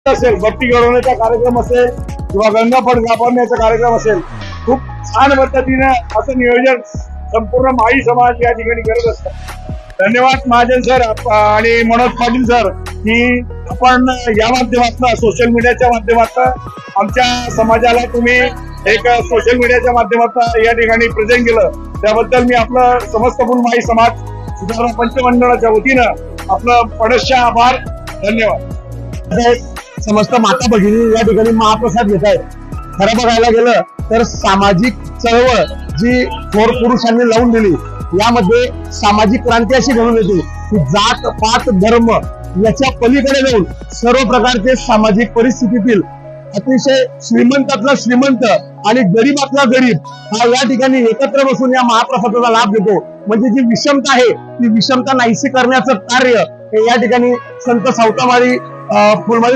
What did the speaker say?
असेल, भक्ती घडवण्याचा कार्यक्रम असेल किंवा गंगा पण कापण्याचा कार्यक्रम असेल, खूप छान पद्धतीने असं नियोजन संपूर्ण माळी समाज या ठिकाणी करत असतात. धन्यवाद महाजन सर आणि मनोज पाटील सर की आपण या माध्यमातून सोशल मीडियाच्या माध्यमातून आमच्या समाजाला तुम्ही एक सोशल मीडियाच्या माध्यमातून या ठिकाणी प्रेझेंट केलं, त्याबद्दल मी आपलं समस्त फुलमाळी समाज सुधारणा पंचमंडळाच्या वतीनं आपलं पडस्य आभार. धन्यवाद. समस्त माता भगिनी या ठिकाणी महाप्रसाद घेत आहेत. खरं बघायला गेलं तर सामाजिक चळवळ जी थोर पुरुषांनी लावून दिली, यामध्ये सामाजिक क्रांती अशी घडून येते की जात पात धर्म याच्या पलीकडे जाऊन सर्व प्रकारचे सामाजिक परिस्थितीतील अतिशय श्रीमंतातला श्रीमंत आणि गरीबातला गरीब हा या ठिकाणी एकत्र बसून या महाप्रसादाचा लाभ घेतो. म्हणजे जी विषमता आहे ती विषमता नाहीशी करण्याचं कार्य हे या ठिकाणी संत सावतामाळी फुलमाळी